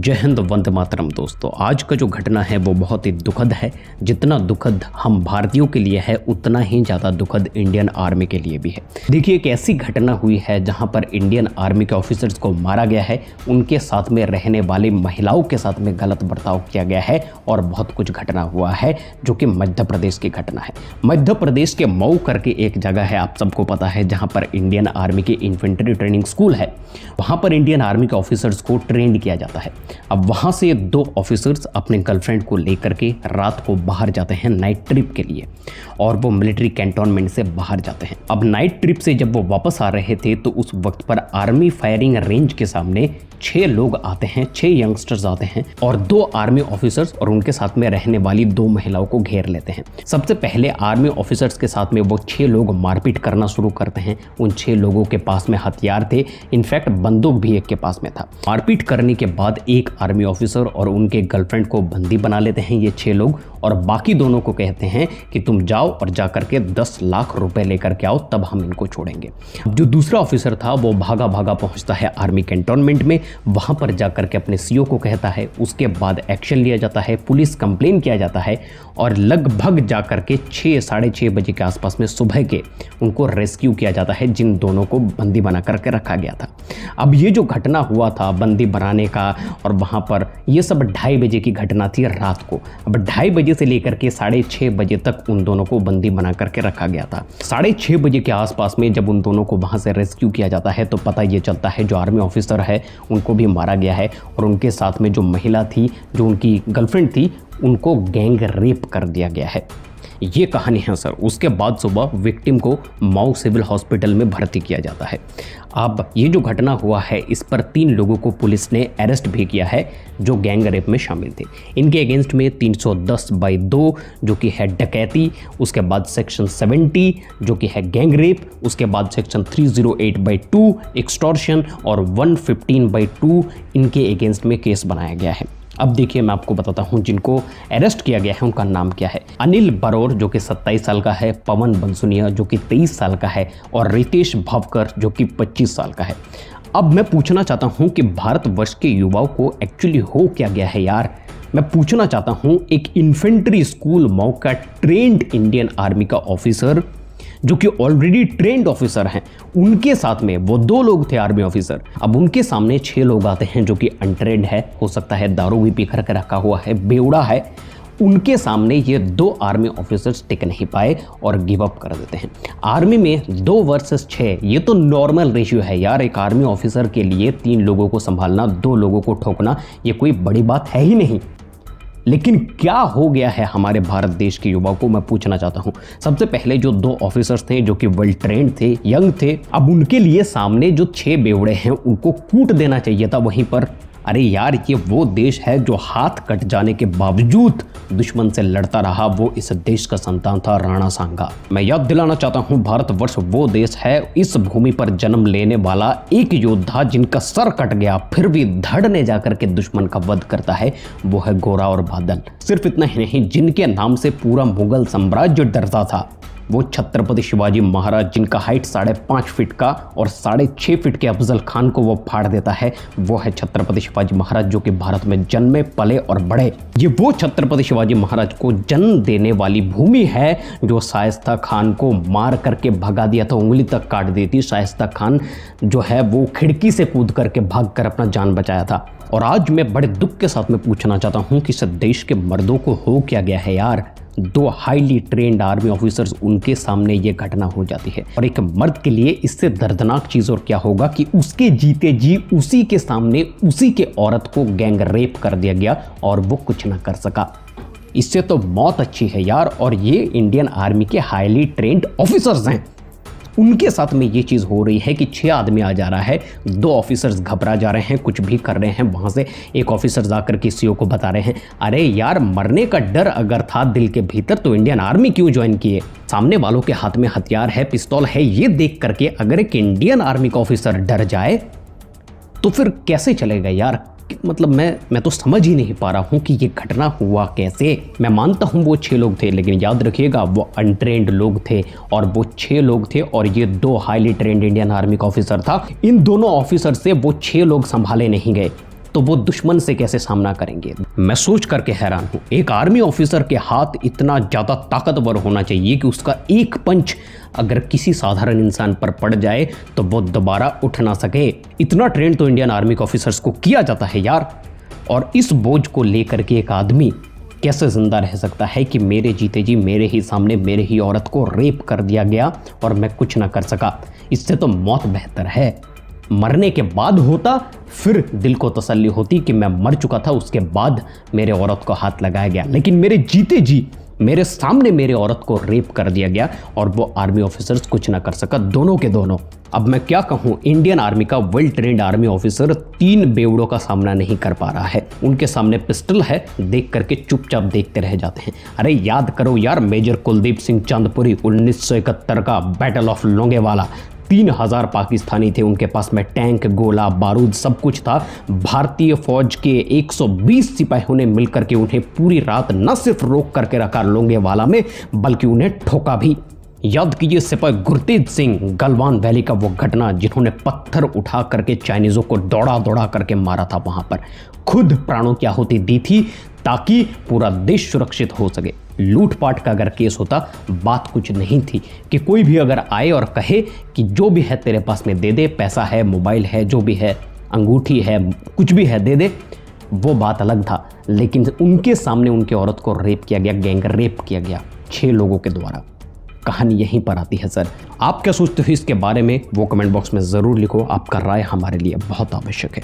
जय हिंद, वंदे मातरम। दोस्तों, आज का जो घटना है वो बहुत ही दुखद है। जितना दुखद हम भारतीयों के लिए है उतना ही ज़्यादा दुखद इंडियन आर्मी के लिए भी है। देखिए, एक ऐसी घटना हुई है जहां पर इंडियन आर्मी के ऑफिसर्स को मारा गया है, उनके साथ में रहने वाली महिलाओं के साथ में गलत बर्ताव किया गया है और बहुत कुछ घटना हुआ है जो कि मध्य प्रदेश की घटना है। मध्य प्रदेश के मऊ करके एक जगह है, आप सबको पता है, जहाँ पर इंडियन आर्मी के इन्फेंट्री ट्रेनिंग स्कूल है। वहाँ पर इंडियन आर्मी के ऑफिसर्स को ट्रेंड किया जाता है। अब वहां से दो ऑफिसर्स अपने गर्लफ्रेंड को लेकर के रात को बाहर जाते हैं नाइट ट्रिप के लिए, और वो मिलिट्री कैंटोनमेंट से बाहर जाते हैं। अब नाइट ट्रिप से जब वो वापस आ रहे थे तो उस वक्त पर आर्मी फायरिंग रेंज के सामने 6 लोग आते हैं, 6 यंगस्टर्स आते हैं और 2 आर्मी ऑफिसर्स और उनके साथ में रहने वाली 2 महिलाओं को घेर लेते हैं। सबसे पहले आर्मी ऑफिसर्स के साथ में वो 6 लोग मारपीट करना शुरू करते हैं। उन 6 लोगों के पास में हथियार थे, इनफैक्ट बंदूक भी एक के पास में था। मारपीट करने के बाद एक आर्मी ऑफिसर और उनके गर्लफ्रेंड को बंदी बना लेते हैं ये 6 लोग, और बाकी दोनों को कहते हैं कि तुम जाओ और जाकर के 10 लाख रुपए लेकर के आओ, तब हम इनको छोड़ेंगे। जो दूसरा ऑफिसर था वो भागा भागा पहुंचता है आर्मी कैंटोनमेंट में, वहां पर जाकर के अपने सीओ को कहता है। उसके बाद एक्शन लिया जाता है, पुलिस कंप्लेन किया जाता है और लगभग जाकर के 6 साढ़े 6 बजे के आसपास में सुबह के उनको रेस्क्यू किया जाता है, जिन दोनों को बंदी बना करके रखा गया था। अब ये जो घटना हुआ था बंदी बनाने का, और वहाँ पर ये सब 2:30 बजे की घटना थी रात को। अब 2:30 बजे से लेकर के 6:30 बजे तक उन दोनों को बंदी बना करके रखा गया था। 6:30 बजे के आसपास में जब उन दोनों को वहाँ से रेस्क्यू किया जाता है तो पता ये चलता है जो आर्मी ऑफिसर है उनको भी मारा गया है, और उनके साथ में जो महिला थी, जो उनकी गर्लफ्रेंड थी, उनको गैंग रेप कर दिया गया है। ये कहानी है सर। उसके बाद सुबह विक्टिम को मऊ सिविल हॉस्पिटल में भर्ती किया जाता है। अब ये जो घटना हुआ है इस पर 3 लोगों को पुलिस ने अरेस्ट भी किया है जो गैंग रेप में शामिल थे। इनके अगेंस्ट में 310/2 जो कि है डकैती, उसके बाद सेक्शन 70 जो कि है गैंग रेप, उसके बाद सेक्शन 308/2 एक्सटॉर्शन और 115/2 इनके अगेंस्ट में केस बनाया गया है। अब देखिए, मैं आपको बताता हूं जिनको अरेस्ट किया गया है उनका नाम क्या है। अनिल बरोर जो कि 27 साल का है, पवन बंसुनिया जो कि 23 साल का है, और रितेश भावकर जो कि 25 साल का है। अब मैं पूछना चाहता हूं कि भारतवर्ष के युवाओं को एक्चुअली हो क्या गया है यार। मैं पूछना चाहता हूं, एक इन्फेंट्री स्कूल मऊ का ट्रेंड इंडियन आर्मी का ऑफिसर जो कि ऑलरेडी ट्रेंड ऑफिसर हैं, उनके साथ में वो 2 लोग थे आर्मी ऑफिसर। अब उनके सामने 6 लोग आते हैं जो कि अनट्रेंड है, हो सकता है दारू भी पी कर रखा हुआ है, बेवड़ा है। उनके सामने ये 2 आर्मी ऑफिसर्स टिक नहीं पाए और गिव अप कर देते हैं। आर्मी में 2 वर्सेस 6 ये तो नॉर्मल रेशियो है यार। एक आर्मी ऑफिसर के लिए 3 लोगों को संभालना, 2 लोगों को ठोकना, ये कोई बड़ी बात है ही नहीं। लेकिन क्या हो गया है हमारे भारत देश के युवाओं को, मैं पूछना चाहता हूं। सबसे पहले जो 2 ऑफिसर्स थे जो कि वेल ट्रेंड थे, यंग थे, अब उनके लिए सामने जो 6 बेवड़े हैं उनको कूट देना चाहिए था वहीं पर। अरे यार, ये वो देश है जो हाथ कट जाने के बावजूद दुश्मन से लड़ता रहा। वो इस देश का संतान था राणा सांगा। मैं याद दिलाना चाहता हूं, भारतवर्ष वो देश है, इस भूमि पर जन्म लेने वाला एक योद्धा जिनका सर कट गया फिर भी धड़ ने जाकर के दुश्मन का वध करता है, वो है गोरा और बादल। सिर्फ इतना ही नहीं, जिनके नाम से पूरा मुगल साम्राज्य डरता था, वो छत्रपति शिवाजी महाराज, जिनका हाइट 5.5 फीट का और 6.5 फीट के अफजल खान को वो फाड़ देता है। वो है छत्रपति शिवाजी महाराज जो कि भारत में जन्मे, पले और बढ़े। ये वो छत्रपति शिवाजी महाराज को जन्म देने वाली भूमि है जो शाइस्ता खान को मार करके भगा दिया था, उंगली तक काट दी थी। शाइस्ता खान जो है वो खिड़की से कूद करके भाग कर अपना जान बचाया था। और आज मैं बड़े दुख के साथ में पूछना चाहता हूँ कि इस देश के मर्दों को हो क्या गया है यार। 2 हाईली ट्रेंड आर्मी ऑफिसर्स, उनके सामने ये घटना हो जाती है। और एक मर्द के लिए इससे दर्दनाक चीज और क्या होगा कि उसके जीते जी उसी के सामने उसी के औरत को गैंग रेप कर दिया गया और वो कुछ ना कर सका। इससे तो मौत अच्छी है यार। और ये इंडियन आर्मी के हाईली ट्रेंड ऑफिसर्स हैं, उनके साथ में ये चीज़ हो रही है कि 6 आदमी आ जा रहा है, 2 ऑफिसर्स घबरा जा रहे हैं, कुछ भी कर रहे हैं। वहाँ से एक ऑफिसर जाकर के सीओ को बता रहे हैं, अरे यार, मरने का डर अगर था दिल के भीतर तो इंडियन आर्मी क्यों ज्वाइन किए। सामने वालों के हाथ में हथियार है, पिस्तौल है, ये देख करके अगर एक इंडियन आर्मी का ऑफिसर डर जाए तो फिर कैसे चलेगा यार। मतलब मैं तो समझ ही नहीं पा रहा हूँ कि ये घटना हुआ कैसे। मैं मानता हूँ वो 6 लोग थे, लेकिन याद रखिएगा वो अनट्रेंड लोग थे और वो 6 लोग थे और ये 2 हाईली ट्रेंड इंडियन आर्मी का ऑफिसर था। इन दोनों ऑफिसर से वो 6 लोग संभाले नहीं गए। तो वो दुश्मन से कैसे सामना करेंगे। मैं सोच करके हैरान हूं, एक आर्मी ऑफिसर के हाथ इतना ज्यादा ताकतवर होना चाहिए कि उसका एक पंच अगर किसी साधारण इंसान पर पड़ जाए तो वो दोबारा उठ ना सके। इतना ट्रेन तो इंडियन आर्मी के ऑफिसर्स को किया जाता है यार। और इस बोझ को लेकर के एक आदमी कैसे जिंदा रह सकता है कि मेरे जीते जी मेरे ही सामने मेरे ही औरत को रेप कर दिया गया और मैं कुछ ना कर सका। इससे तो मौत बेहतर है। मरने के बाद होता फिर दिल को तसल्ली होती कि मैं मर चुका था, उसके बाद मेरे औरत को हाथ लगाया गया, लेकिन मेरे जीते जी मेरे सामने मेरे औरत को रेप कर दिया गया और वो आर्मी ऑफिसर्स कुछ ना कर सका, दोनों के दोनों। अब मैं क्या कहूं, इंडियन आर्मी का वेल ट्रेंड आर्मी ऑफिसर 3 बेवड़ों का सामना नहीं कर पा रहा है। उनके सामने पिस्टल है, देख करके चुपचाप देखते रह जाते हैं। अरे याद करो यार, मेजर कुलदीप सिंह चांदपुरी 1971 का बैटल ऑफ लोंगेवाला, 3000 पाकिस्तानी थे उनके पास में, टैंक, गोला बारूद सब कुछ था। भारतीय फौज के 120 सिपाहियों ने मिलकर के उन्हें पूरी रात न सिर्फ रोक करके रखा लोंगेवाला में, बल्कि उन्हें ठोका भी। याद कीजिए सिपाही गुरतेज सिंह, गलवान वैली का वो घटना, जिन्होंने पत्थर उठा करके चाइनीजों को दौड़ा दौड़ा करके मारा था, वहां पर खुद प्राणों की आहुति दी थी ताकि पूरा देश सुरक्षित हो सके। लूटपाट का अगर केस होता, बात कुछ नहीं थी कि कोई भी अगर आए और कहे कि जो भी है तेरे पास में दे दे, पैसा है, मोबाइल है, जो भी है, अंगूठी है, कुछ भी है दे दे, वो बात अलग था। लेकिन उनके सामने उनकी औरत को रेप किया गया, गैंग रेप किया गया 6 लोगों के द्वारा। कहानी यहीं पर आती है सर। आप क्या सोचते हो इसके बारे में, वो कमेंट बॉक्स में ज़रूर लिखो। आपका राय हमारे लिए बहुत आवश्यक है।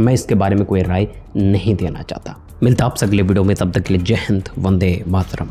मैं इसके बारे में कोई राय नहीं देना चाहता। मिलता आप अगले वीडियो में, तब तक के लिए जय हिंद, वंदे मातरम।